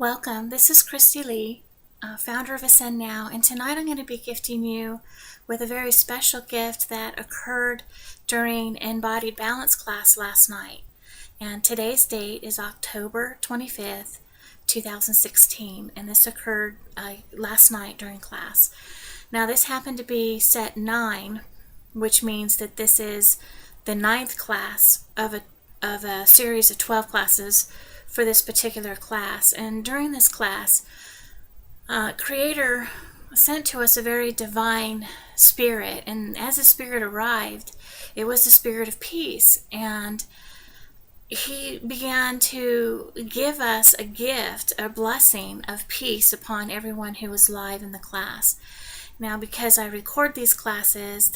Welcome. This is KristyLea, founder of Ascend Now, and tonight I'm going to be gifting you with a very special gift that occurred during Embodied Balance class last night. And today's date is October 25th, 2016, and this occurred last night during class. Now this happened to be set 9, which means that this is the 9th class of a series of 12 classes for this particular class. And during this class, Creator sent to us a very divine spirit, and as the spirit arrived, it was the spirit of peace, and he began to give us a gift, a blessing of peace upon everyone who was live in the class. Now, because I record these classes,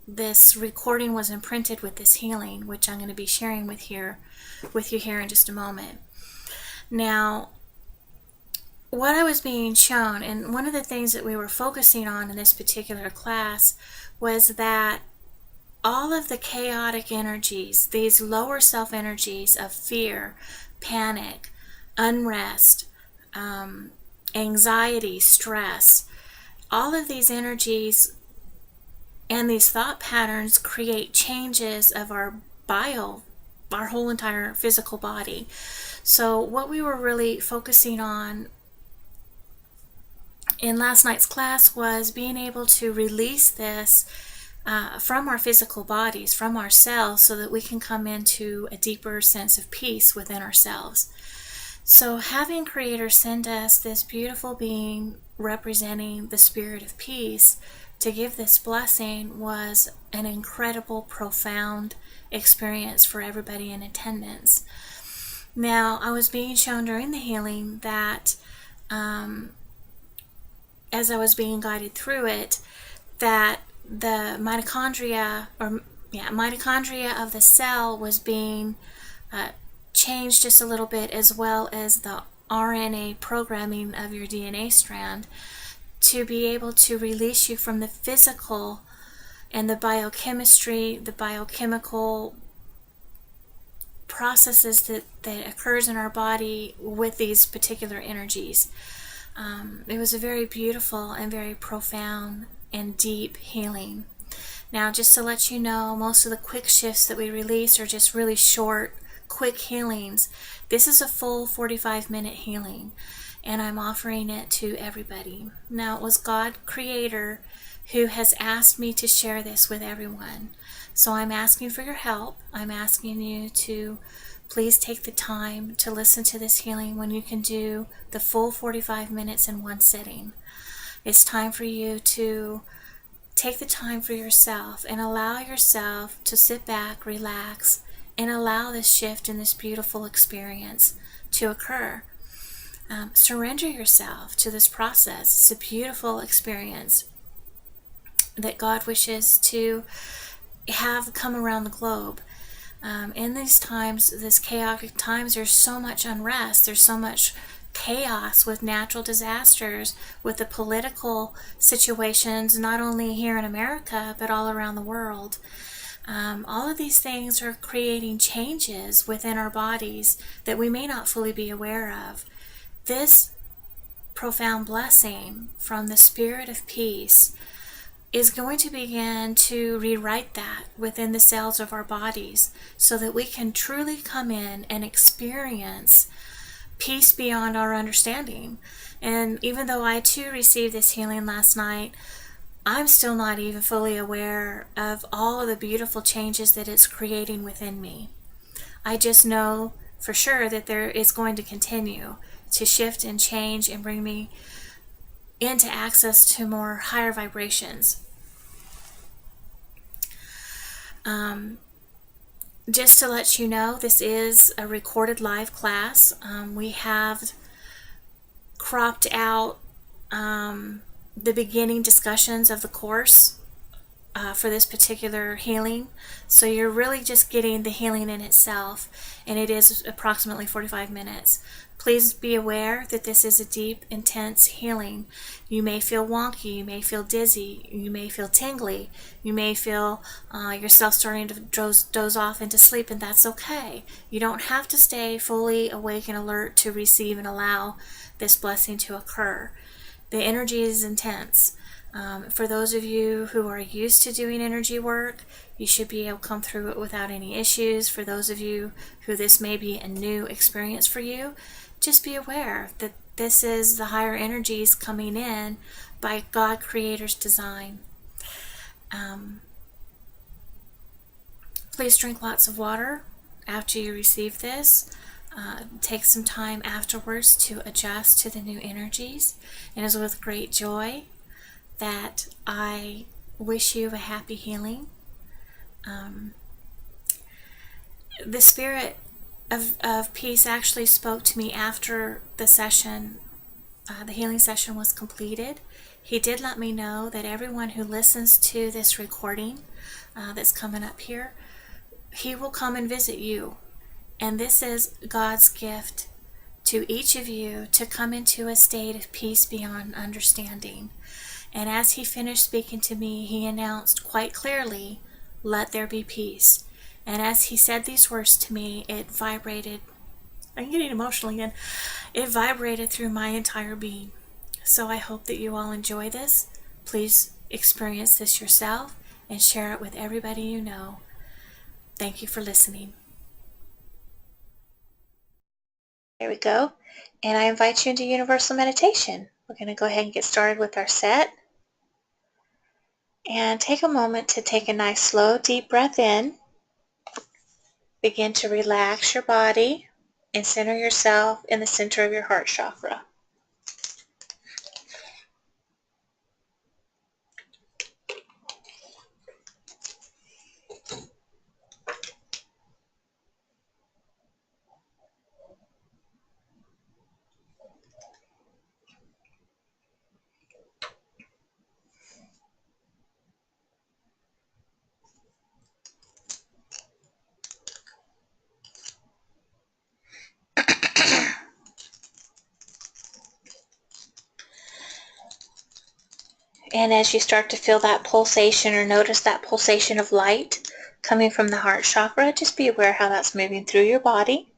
this recording was imprinted with this healing, which I'm going to be sharing with you here in just a moment. Now, what I was being shown, and one of the things that we were focusing on in this particular class, was that all of the chaotic energies, these lower self energies of fear, panic, unrest, anxiety, stress, all of these energies and these thought patterns create changes of our whole entire physical body. So what we were really focusing on in last night's class was being able to release this from our physical bodies, from ourselves, so that we can come into a deeper sense of peace within ourselves. So having Creator send us this beautiful being representing the spirit of peace to give this blessing was an incredible, profound experience for everybody in attendance. Now, I was being shown during the healing that as I was being guided through it, that the mitochondria of the cell was being changed just a little bit, as well as the RNA programming of your DNA strand, to be able to release you from the physical and the biochemistry, the biochemical processes that occurs in our body with these particular energies. It was a very beautiful and very profound and deep healing. Now, just to let you know, most of the quick shifts that we release are just really short, quick healings. This is a full 45-minute healing, and I'm offering it to everybody. Now, it was God, Creator, who has asked me to share this with everyone. So I'm asking for your help. I'm asking you to please take the time to listen to this healing when you can do the full 45 minutes in one sitting. It's time for you to take the time for yourself and allow yourself to sit back, relax, and allow this shift and this beautiful experience to occur. Surrender yourself to this process. It's a beautiful experience that God wishes to have come around the globe. In these times, this chaotic times, there's so much unrest, there's so much chaos with natural disasters, with the political situations, not only here in America, but all around the world. All of these things are creating changes within our bodies that we may not fully be aware of. This profound blessing from the Spirit of Peace is going to begin to rewrite that within the cells of our bodies, so that we can truly come in and experience peace beyond our understanding. And even though I too received this healing last night, I'm still not even fully aware of all of the beautiful changes that it's creating within me. I just know for sure that there is going to continue to shift and change and bring me into access to more higher vibrations. Just to let you know, this is a recorded live class. We have cropped out the beginning discussions of the course for this particular healing. So you're really just getting the healing in itself, and it is approximately 45 minutes. Please be aware that this is a deep, intense healing. You may feel wonky, you may feel dizzy, you may feel tingly, you may feel yourself starting to doze off into sleep, and that's okay. You don't have to stay fully awake and alert to receive and allow this blessing to occur. The energy is intense. For those of you who are used to doing energy work, you should be able to come through it without any issues. For those of you who this may be a new experience for you, just be aware that this is the higher energies coming in by God Creator's design. Please drink lots of water after you receive this. Take some time afterwards to adjust to the new energies. And it is with great joy that I wish you a happy healing. The Spirit of Peace actually spoke to me after the session, the healing session was completed. He did let me know that everyone who listens to this recording that's coming up here, he will come and visit you. And this is God's gift to each of you to come into a state of peace beyond understanding. And as he finished speaking to me, he announced quite clearly, "Let there be peace." And as he said these words to me, it vibrated. I'm getting emotional again. It vibrated through my entire being. So I hope that you all enjoy this. Please experience this yourself and share it with everybody you know. Thank you for listening. There we go. And I invite you into Universal Meditation. We're going to go ahead and get started with our set. And take a moment to take a nice, slow, deep breath in. Begin to relax your body and center yourself in the center of your heart chakra. And as you start to feel that pulsation or notice that pulsation of light coming from the heart chakra, just be aware how that's moving through your body.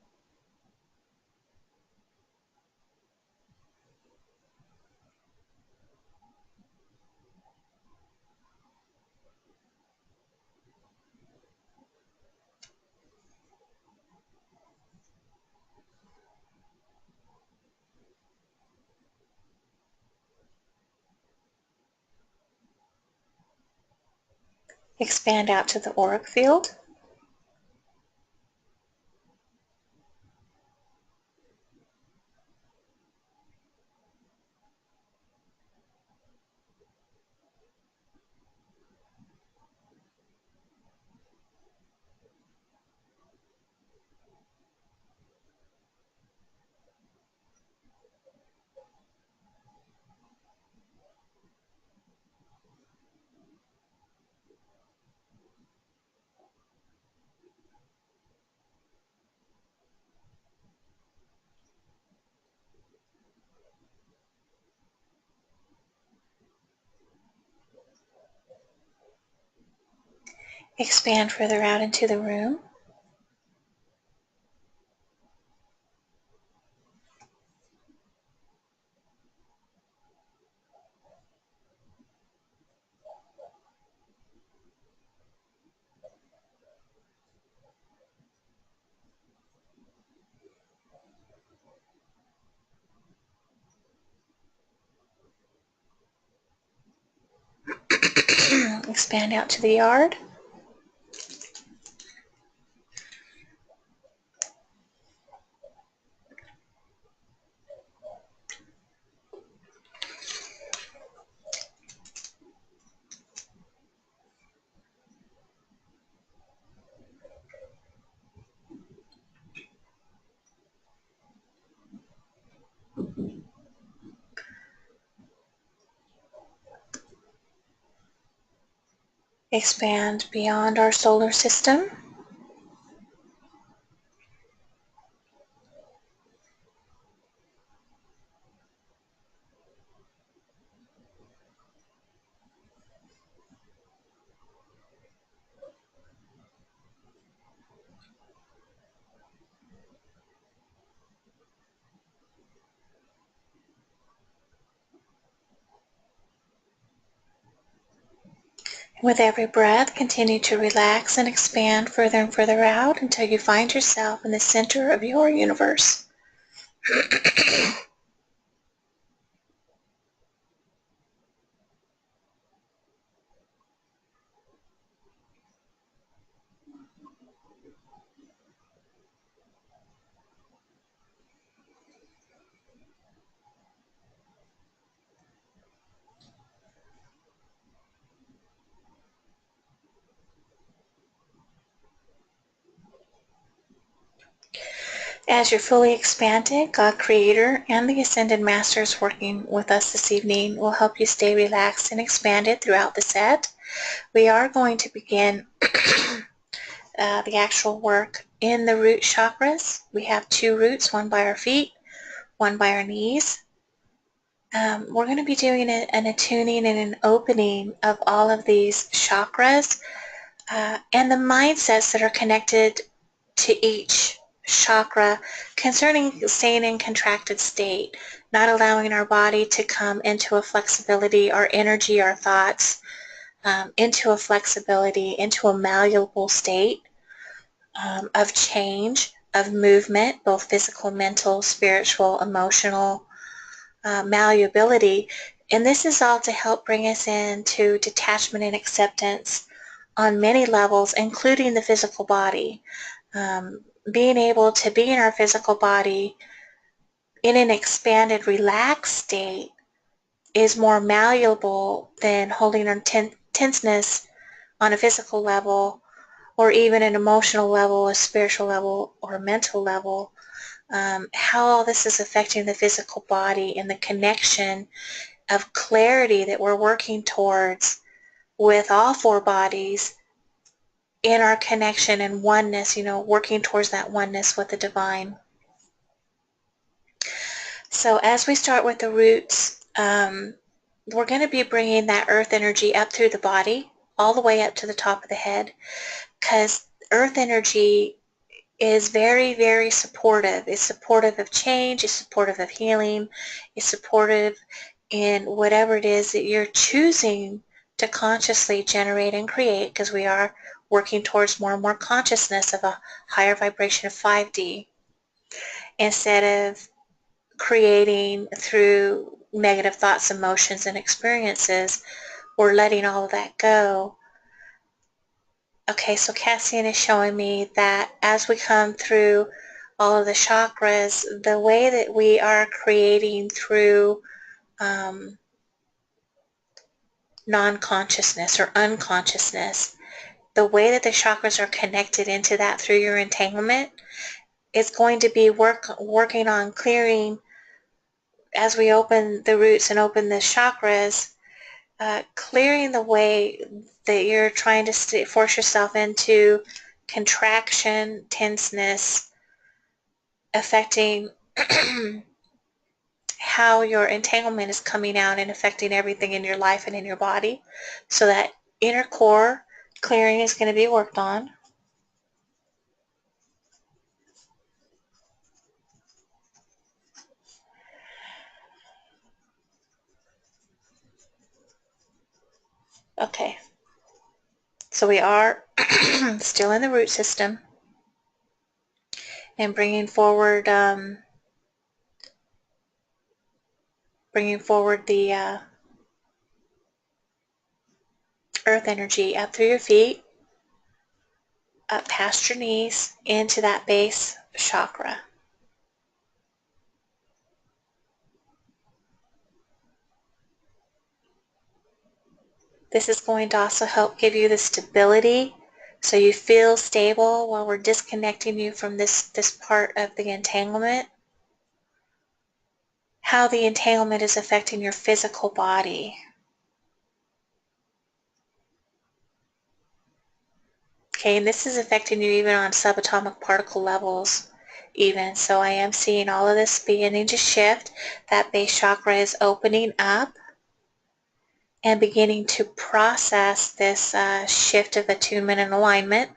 Expand out to the auric field. Expand further out into the room. Expand out to the yard. Expand beyond our solar system. With every breath, continue to relax and expand further and further out until you find yourself in the center of your universe. As you're fully expanded, God Creator and the Ascended Masters working with us this evening will help you stay relaxed and expanded throughout the set. We are going to begin the actual work in the root chakras. We have 2 roots, one by our feet, one by our knees. We're going to be doing an attuning and an opening of all of these chakras and the mindsets that are connected to each chakra concerning staying in contracted state, not allowing our body to come into a flexibility, our energy, our thoughts, into a flexibility, into a malleable state of change, of movement, both physical, mental, spiritual, emotional, malleability. And this is all to help bring us into detachment and acceptance on many levels, including the physical body. Being able to be in our physical body in an expanded, relaxed state is more malleable than holding on tenseness on a physical level, or even an emotional level, a spiritual level, or a mental level. How all this is affecting the physical body and the connection of clarity that we're working towards with all 4 bodies in our connection and oneness, working towards that oneness with the divine. So as we start with the roots, we're going to be bringing that earth energy up through the body, all the way up to the top of the head, because earth energy is very, very supportive. It's supportive of change, it's supportive of healing, it's supportive in whatever it is that you're choosing to consciously generate and create, because we are working towards more and more consciousness of a higher vibration of 5D, instead of creating through negative thoughts, emotions, and experiences. We're letting all of that go. Okay, so Cassian is showing me that as we come through all of the chakras, the way that we are creating through non-consciousness or unconsciousness, the way that the chakras are connected into that through your entanglement is going to be working on clearing, as we open the roots and open the chakras, clearing the way that you're trying to force yourself into contraction, tenseness, affecting how your entanglement is coming out and affecting everything in your life and in your body. So that inner core clearing is going to be worked on. Okay, so we are still in the root system and bringing forward the earth energy up through your feet, up past your knees, into that base chakra. This is going to also help give you the stability so you feel stable while we're disconnecting you from this part of the entanglement. How the entanglement is affecting your physical body. Okay, and this is affecting you even on subatomic particle levels even. So I am seeing all of this beginning to shift. That base chakra is opening up and beginning to process this shift of attunement and alignment.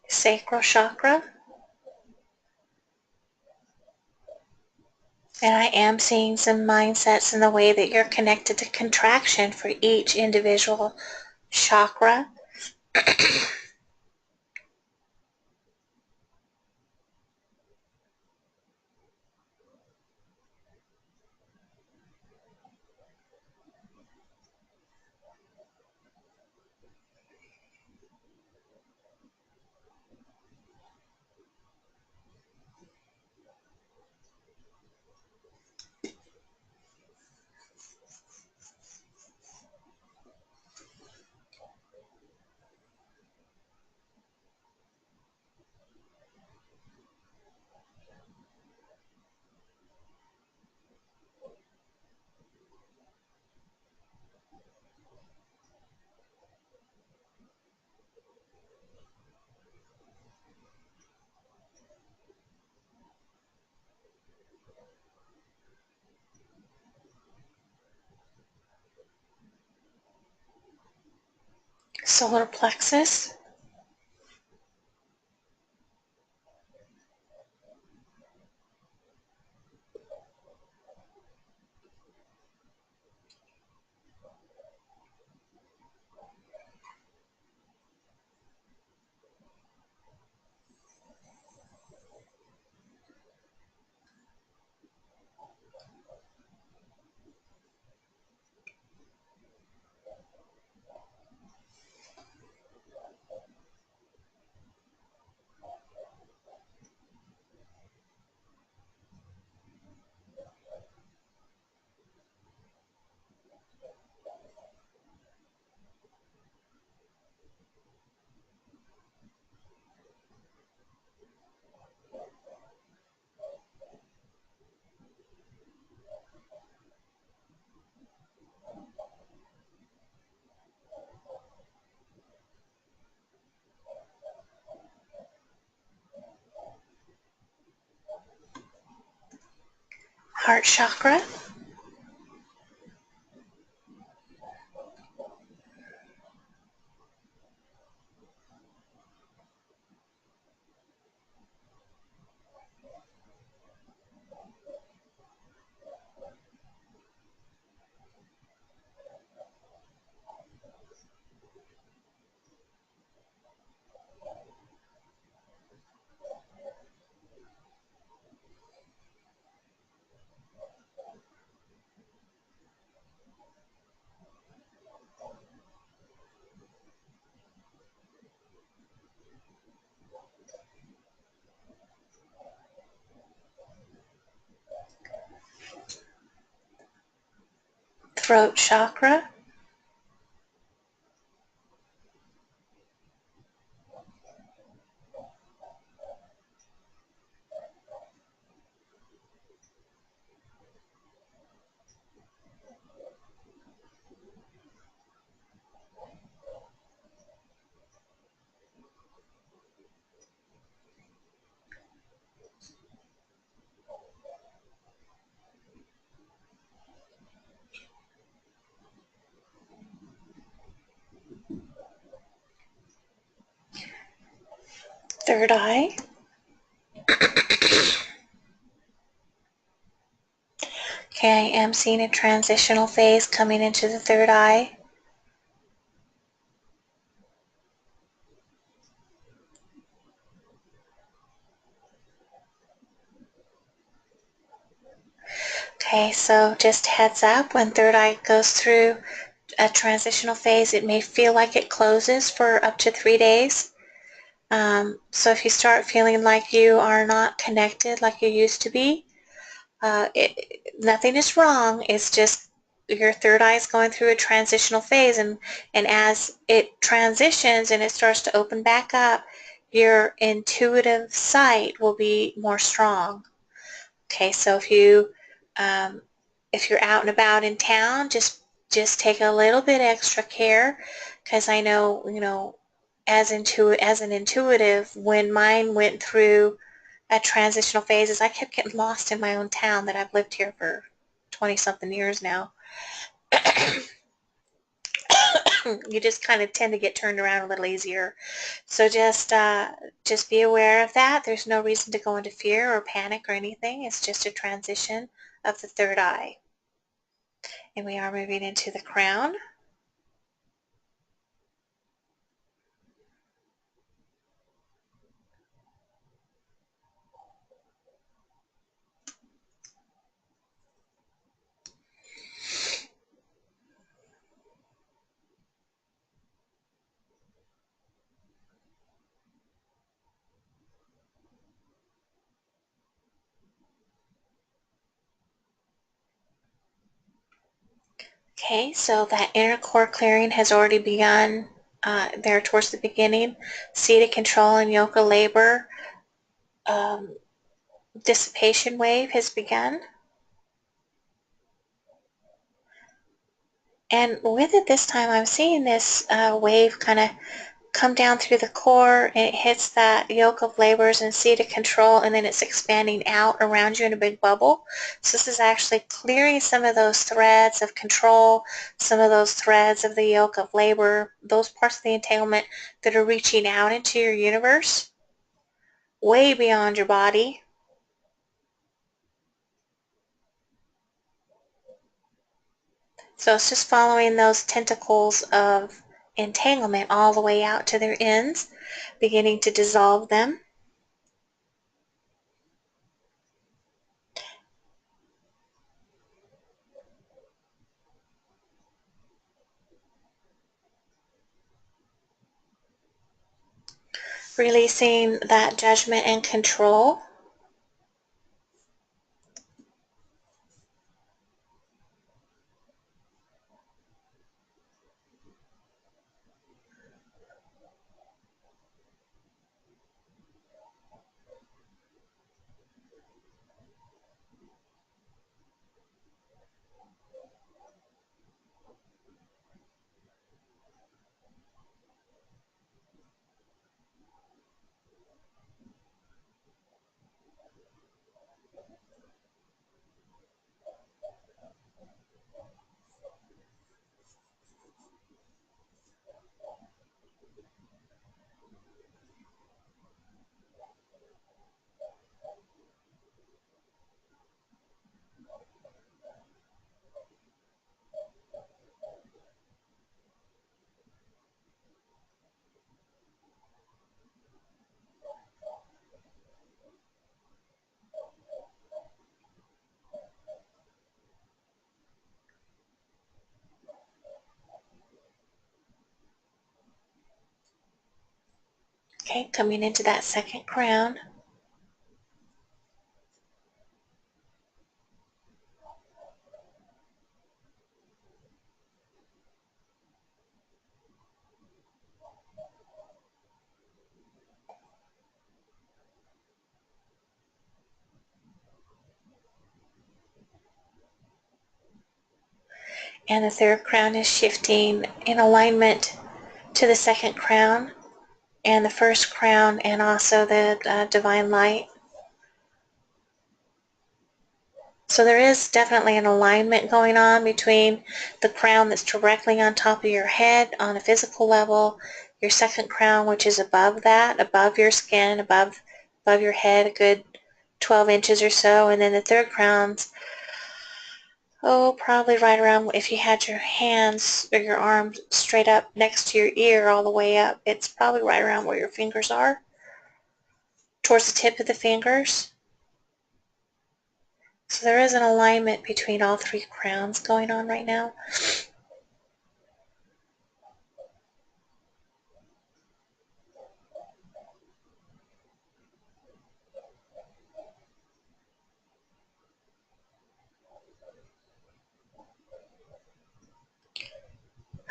Sacral chakra. And I am seeing some mindsets in the way that you're connected to contraction for each individual chakra. Solar plexus. Heart chakra. Throat chakra. third eye. Okay, I am seeing a transitional phase coming into the third eye. Okay, so just heads up, when third eye goes through a transitional phase, it may feel like it closes for up to 3 days. So if you start feeling like you are not connected like you used to be, nothing is wrong. It's just your third eye is going through a transitional phase, and as it transitions and it starts to open back up, your intuitive sight will be more strong. Okay, so if you're out and about in town, just take a little bit extra care, because I know, as an intuitive, when mine went through at transitional phases, I kept getting lost in my own town that I've lived here for 20 something years now. You just kind of tend to get turned around a little easier. So just be aware of that. There's no reason to go into fear or panic or anything. It's just a transition of the third eye. And we are moving into the crown. Okay, so that inner core clearing has already begun there towards the beginning. Seated control and yoga labor dissipation wave has begun. And with it this time, I'm seeing this wave kind of come down through the core, and it hits that yoke of labors and seated control, and then it's expanding out around you in a big bubble. So this is actually clearing some of those threads of control, some of those threads of the yoke of labor, those parts of the entanglement that are reaching out into your universe, way beyond your body. So it's just following those tentacles of entanglement all the way out to their ends, beginning to dissolve them. Releasing that judgment and control. Okay, coming into that second crown. And the third crown is shifting in alignment to the second crown and the first crown, and also the divine light. So there is definitely an alignment going on between the crown that's directly on top of your head on a physical level, your second crown, which is above that, above your skin, above your head, a good 12 inches or so. And then the third crown's, probably right around, if you had your hands or your arms straight up next to your ear all the way up, it's probably right around where your fingers are, towards the tip of the fingers. So there is an alignment between all three crowns going on right now.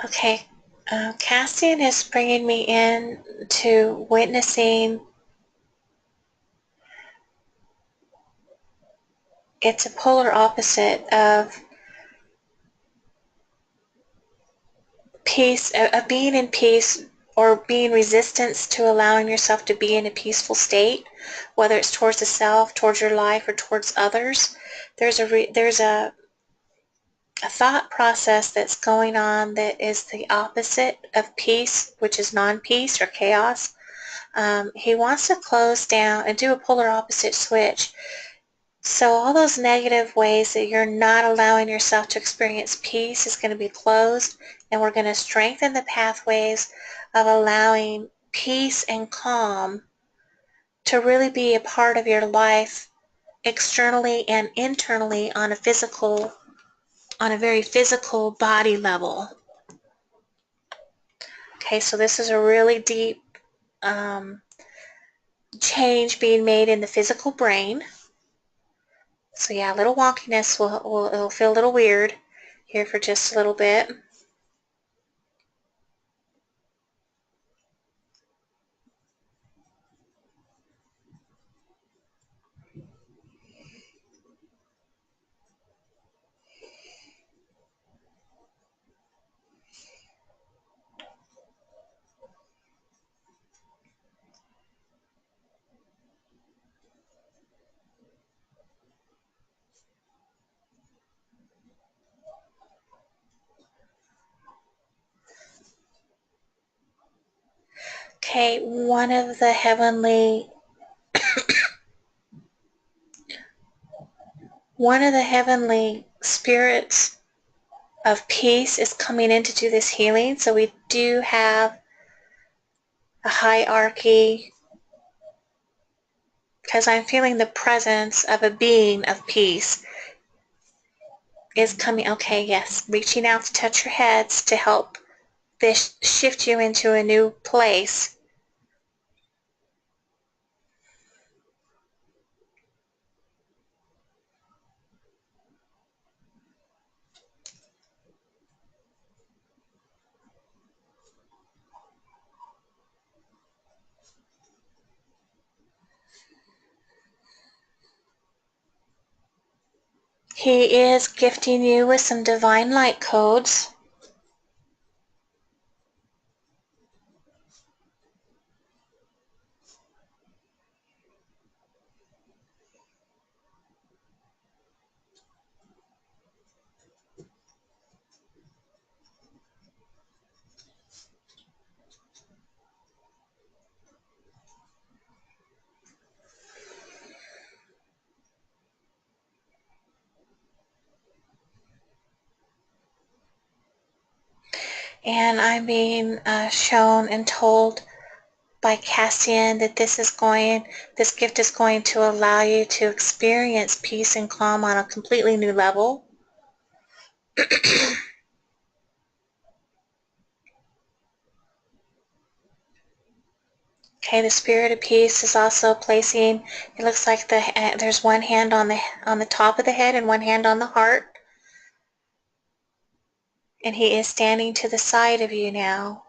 Okay, Cassian is bringing me in to witnessing. It's a polar opposite of peace, of being in peace, or being resistance to allowing yourself to be in a peaceful state, whether it's towards the self, towards your life, or towards others. There's a thought process that's going on that is the opposite of peace, which is non-peace or chaos. He wants to close down and do a polar opposite switch. So all those negative ways that you're not allowing yourself to experience peace is going to be closed, and we're going to strengthen the pathways of allowing peace and calm to really be a part of your life, externally and internally, on a very physical body level. Okay, so this is a really deep change being made in the physical brain. So yeah, a little wonkiness, it'll feel a little weird here for just a little bit. Okay, one of the heavenly spirits of peace is coming in to do this healing. So we do have a hierarchy, because I'm feeling the presence of a being of peace is coming. Okay, yes, reaching out to touch your heads to help this shift you into a new place. He is gifting you with some divine light codes. And I'm being shown and told by Cassian that this gift is going to allow you to experience peace and calm on a completely new level. Okay, the spirit of peace is also placing, it looks like there's one hand on the top of the head and one hand on the heart. And he is standing to the side of you now,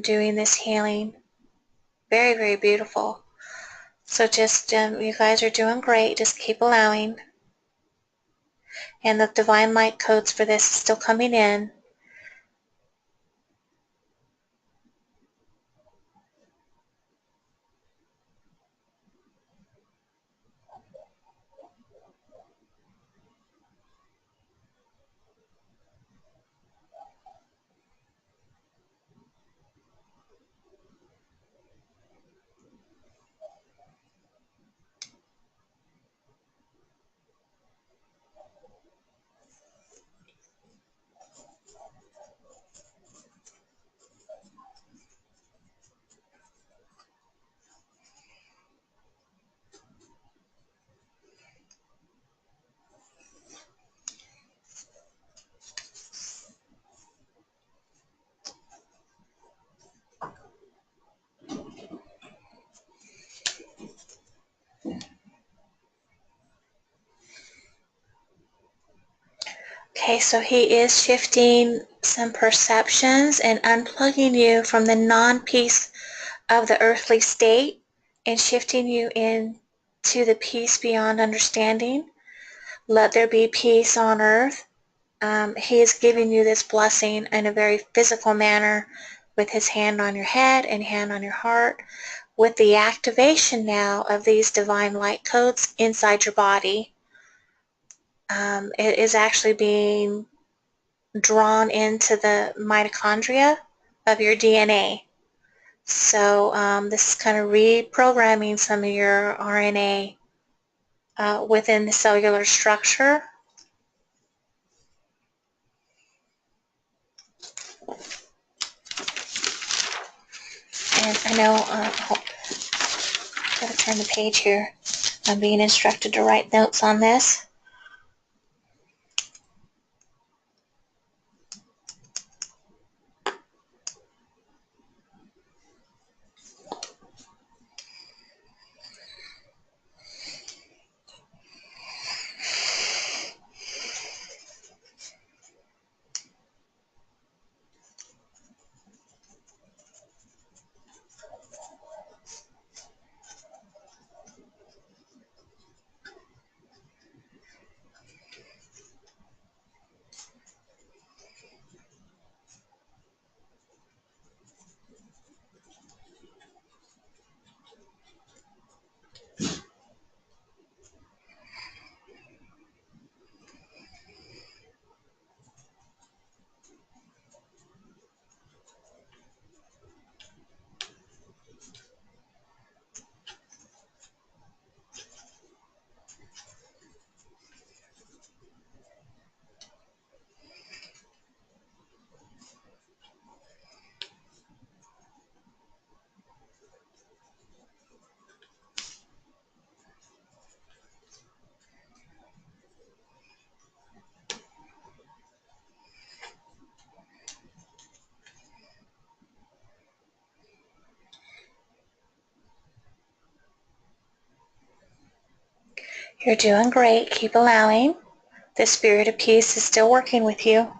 doing this healing. Very, very beautiful. So just, you guys are doing great. Just keep allowing. And the divine light codes for this is still coming in. Okay, so he is shifting some perceptions and unplugging you from the non-peace of the earthly state and shifting you into the peace beyond understanding. Let there be peace on earth. He is giving you this blessing in a very physical manner with his hand on your head and hand on your heart, with the activation now of these divine light codes inside your body. It is actually being drawn into the mitochondria of your DNA. So this is kind of reprogramming some of your RNA within the cellular structure. And I know, gotta turn the page here. I'm being instructed to write notes on this. You're doing great. Keep allowing. The spirit of peace is still working with you.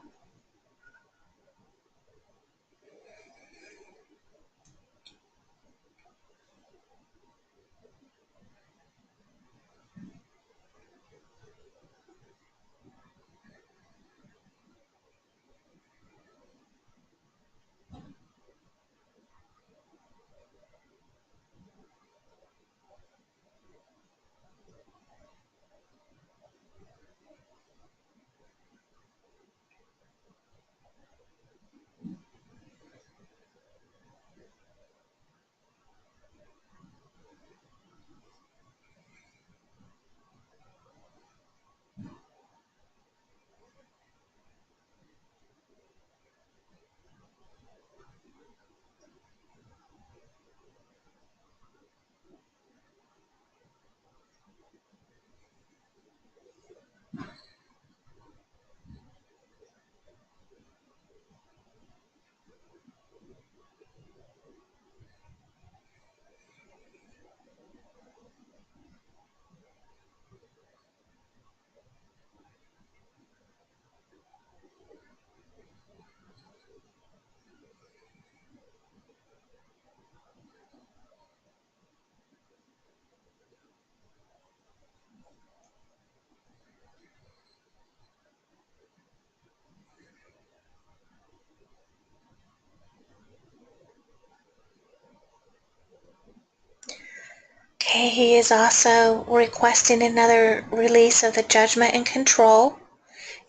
Okay, he is also requesting another release of the judgment and control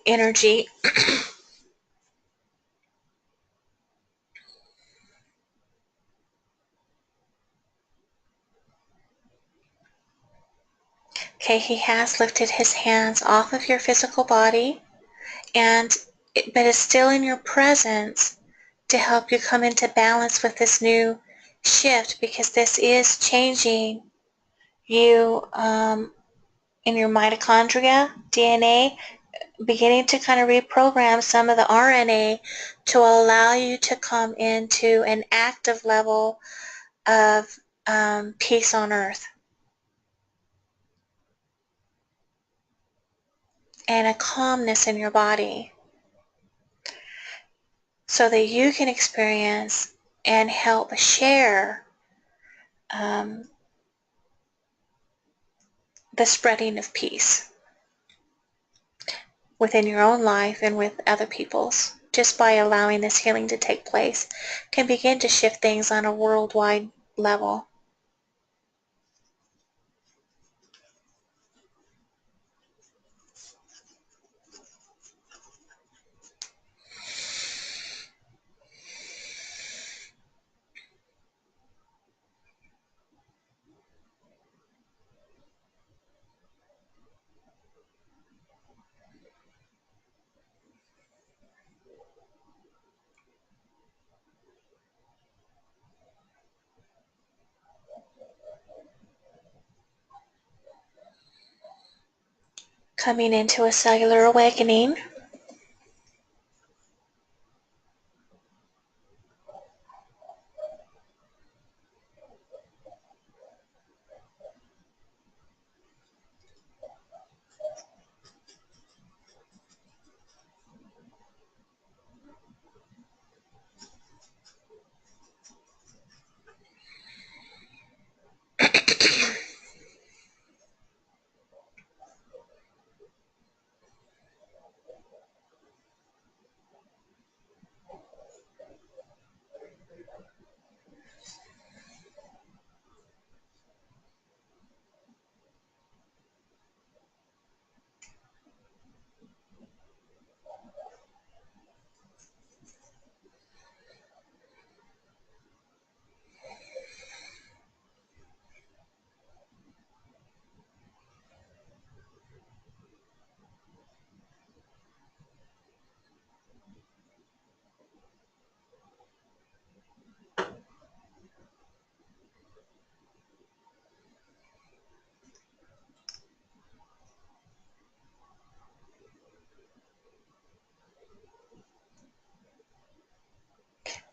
energy. Okay, he has lifted his hands off of your physical body, but is still in your presence to help you come into balance with this new shift, because this is changing you in your mitochondria, DNA, beginning to kind of reprogram some of the RNA to allow you to come into an active level of peace on earth and a calmness in your body. so that you can experience and help share the spreading of peace within your own life and with other people's. Just by allowing this healing to take place can begin to shift things on a worldwide level. Coming into a cellular awakening.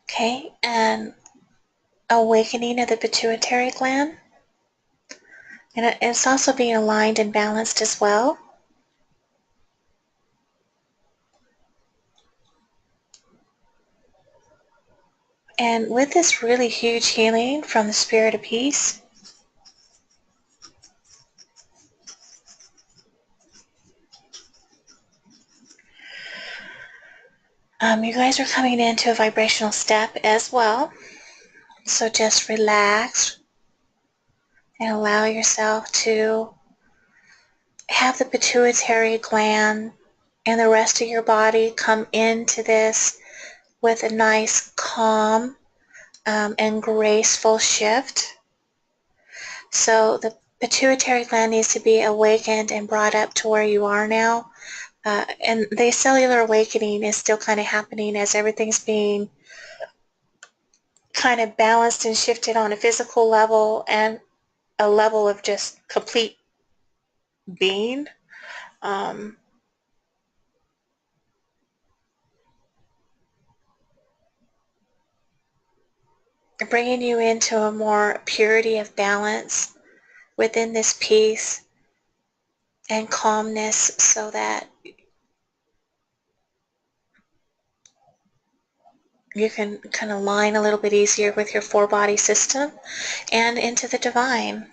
Okay, and awakening of the pituitary gland. And it's also being aligned and balanced as well. And with this really huge healing from the Spirit of Peace, you guys are coming into a vibrational step as well. So just relax and allow yourself to have the pituitary gland and the rest of your body come into this with a nice, calm, and graceful shift. So the pituitary gland needs to be awakened and brought up to where you are now. And the cellular awakening is still kind of happening as everything's being kind of balanced and shifted on a physical level and a level of just complete being. Bringing you into a more purity of balance within this peace and calmness so that you can kind of align a little bit easier with your four-body system and into the divine.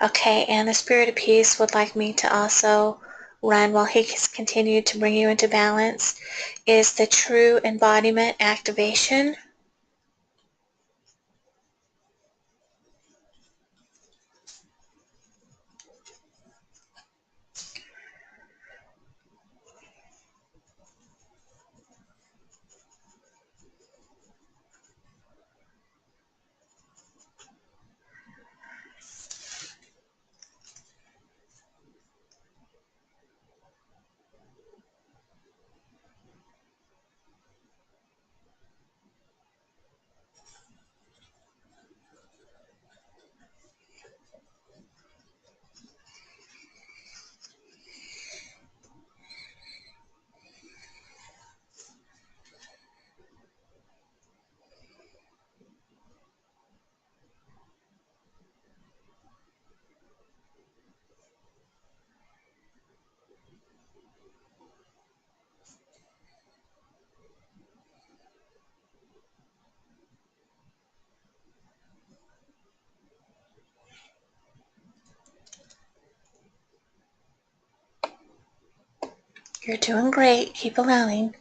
Okay, and the Spirit of Peace would like me to also run while he has continued to bring you into balance is the true embodiment activation. You're doing great. Keep allowing.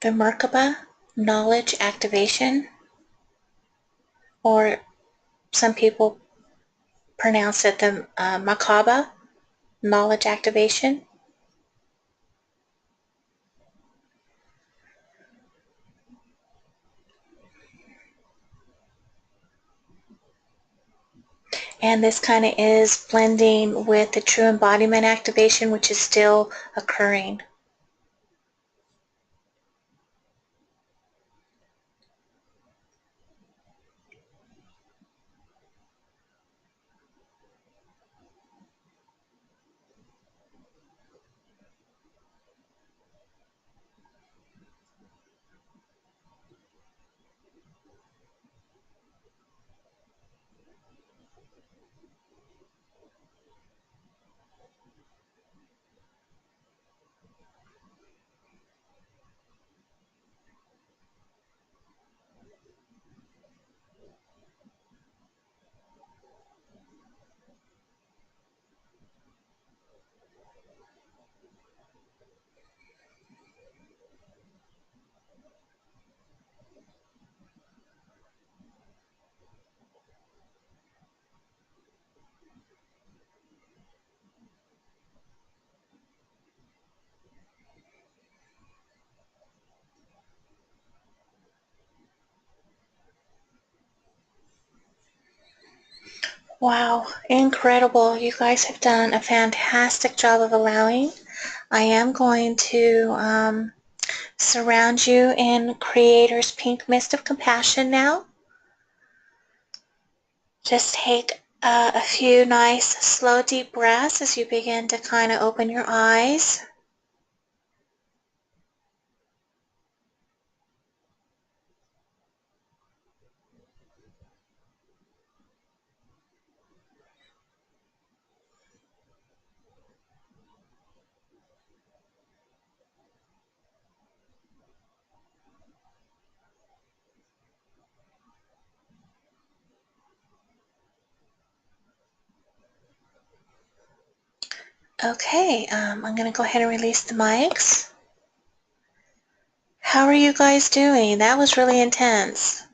The Merkaba, knowledge activation, or some people pronounce it the Makaba, knowledge activation. And this kind of is blending with the true embodiment activation, which is still occurring. Wow, incredible. You guys have done a fantastic job of allowing. I am going to surround you in Creator's pink mist of compassion now. Just take a few nice, slow, deep breaths as you begin to kind of open your eyes. Okay, I'm going to go ahead and release the mics. How are you guys doing? That was really intense.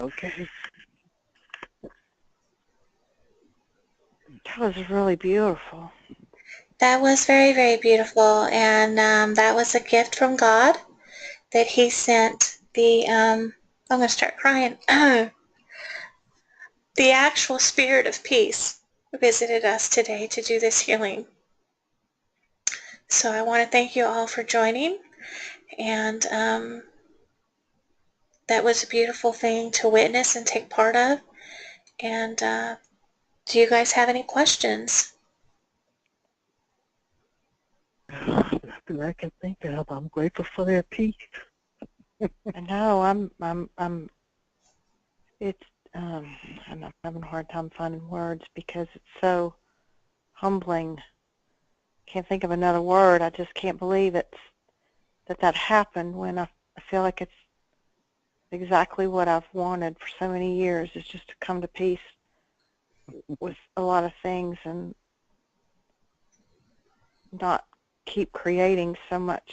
Okay. That was really beautiful. That was very, very beautiful, and that was a gift from God that He sent I'm going to start crying. The actual spirit of peace visited us today to do this healing. So I want to thank you all for joining, and that was a beautiful thing to witness and take part of. And do you guys have any questions? Nothing I can think of. I'm grateful for their peace. No, it's, I'm having a hard time finding words because it's so humbling. Can't think of another word. I just can't believe that happened when I feel like it's exactly what I've wanted for so many years, is just to come to peace with a lot of things and not keep creating so much,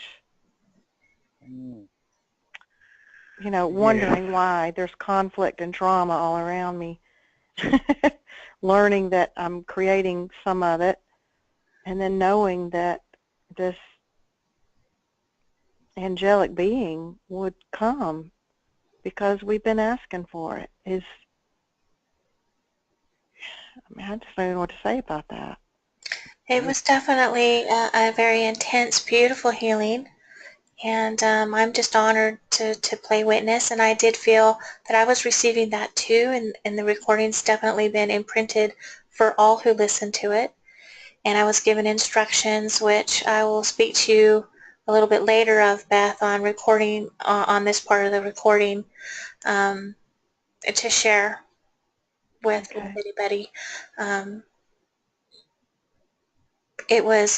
wondering why there's conflict and drama all around me. Learning that I'm creating some of it, and then knowing that this angelic being would come because we've been asking for it, is I mean, I just don't know what to say about that. It was definitely a very intense, beautiful healing. And I'm just honored to play witness. And I did feel that I was receiving that too. And the recording's definitely been imprinted for all who listen to it. And I was given instructions, which I will speak to you a little bit later of, Beth, on recording, on this part of the recording, um, to share with Okay. anybody. Um, it was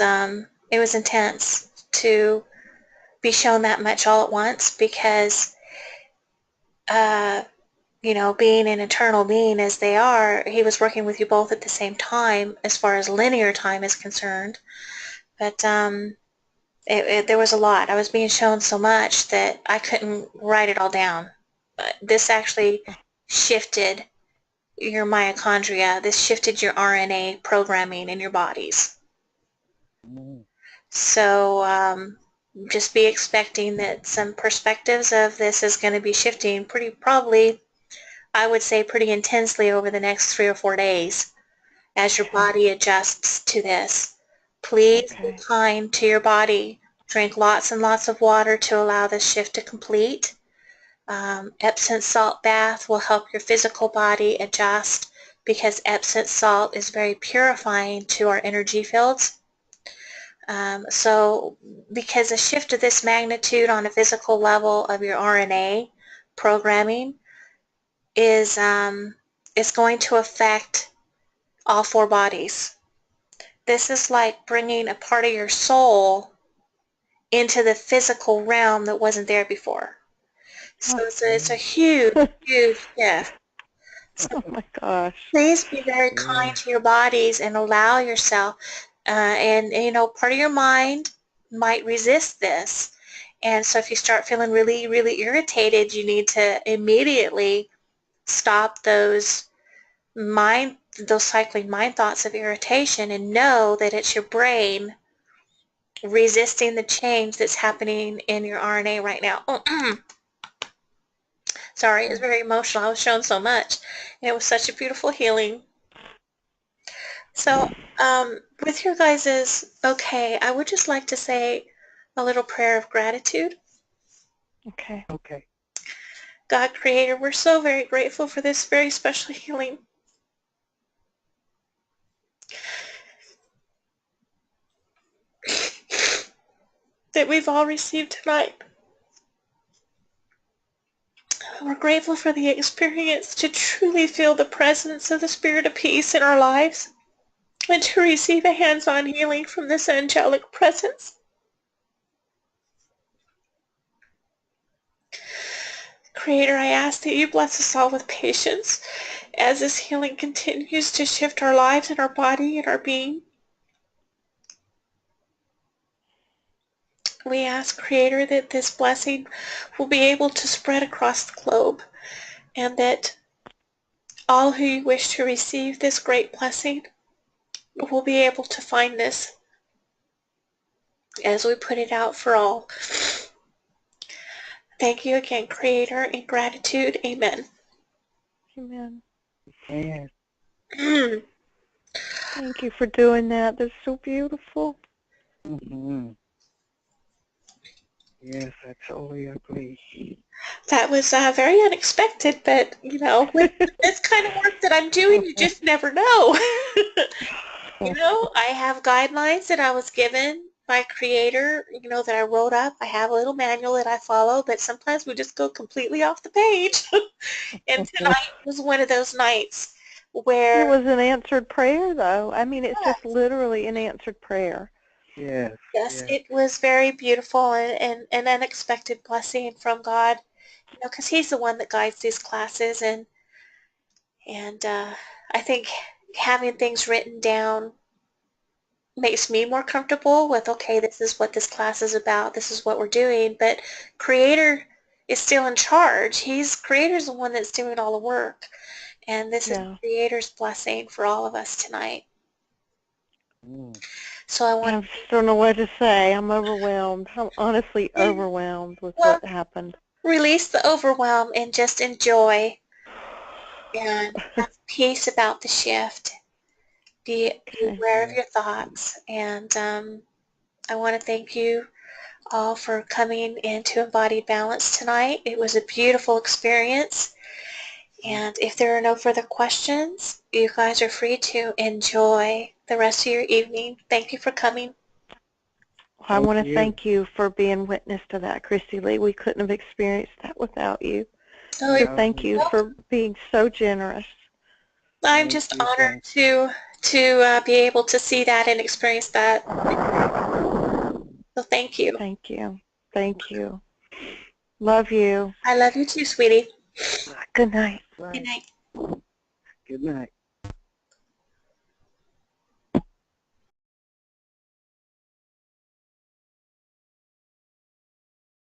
intense to be shown that much all at once because, uh, you know, being an eternal being as they are, he was working with you both at the same time as far as linear time is concerned. But there was a lot. I was being shown so much that I couldn't write it all down. But this actually shifted your mitochondria. This shifted your RNA programming in your bodies. So just be expecting that some perspectives of this is going to be shifting pretty probably, I would say, pretty intensely over the next 3 or 4 days as your Okay. body adjusts to this. Please be Okay. kind to your body. Drink lots and lots of water to allow this shift to complete. Epsom salt bath will help your physical body adjust because Epsom salt is very purifying to our energy fields. So because a shift of this magnitude on a physical level of your RNA programming is going to affect all 4 bodies. This is like bringing a part of your soul into the physical realm that wasn't there before. So Oh, it's a huge, huge shift. So oh my gosh. please be very kind to your bodies and allow yourself. And, you know, part of your mind might resist this. And so if you start feeling really, really irritated, you need to immediately stop those cycling mind thoughts of irritation and know that it's your brain resisting the change that's happening in your RNA right now. Sorry, it's very emotional. I was shown so much. And it was such a beautiful healing. So, with your guys's okay, I would just like to say a little prayer of gratitude. Okay. God Creator, we're so very grateful for this very special healing that we've all received tonight. We're grateful for the experience to truly feel the presence of the Spirit of Peace in our lives and to receive a hands-on healing from this angelic presence. Creator, I ask that you bless us all with patience as this healing continues to shift our lives and our body and our being. We ask, Creator, that this blessing will be able to spread across the globe and that all who wish to receive this great blessing will be able to find this as we put it out for all. Thank you again, Creator, in gratitude. Amen. Amen. Yes. Thank you for doing that. That's so beautiful. Mm-hmm. Yes, I totally agree. That was very unexpected, but, you know, with this kind of work that I'm doing, you just never know. You know, I have guidelines that I was given by Creator, you know, that I wrote up. I have a little manual that I follow, but sometimes we just go completely off the page. And tonight was one of those nights It where, was an answered prayer, though. I mean, it's just yes, literally an answered prayer. Yes, yes, yes. it was very beautiful and an unexpected blessing from God, you know, because He's the one that guides these classes. And I think having things written down makes me more comfortable with, okay, this is what this class is about, this is what we're doing, but Creator is still in charge. Creator's the one that's doing all the work, and this is Yeah. Creator's blessing for all of us tonight. Mm. So I want I just don't know what to say. I'm overwhelmed. I'm honestly to, overwhelmed with well, what happened. release the overwhelm and just enjoy and have peace about the shift. Be Okay. aware of Yeah. your thoughts. And I want to thank you all for coming into Embodied Balance tonight. It was a beautiful experience. And if there are no further questions, you guys are free to enjoy the rest of your evening. Thank you for coming. I Thank want to you. thank you for being witness to that, KristyLea. We couldn't have experienced that without you. Oh, So you're thank you Hallelujah. for being so generous. I'm Thank just you. honored Thank to be able to see that and experience that. So thank you. Thank you. Thank you. Love you. I love you too, sweetie. Good night. you. Good Right. night. Good night.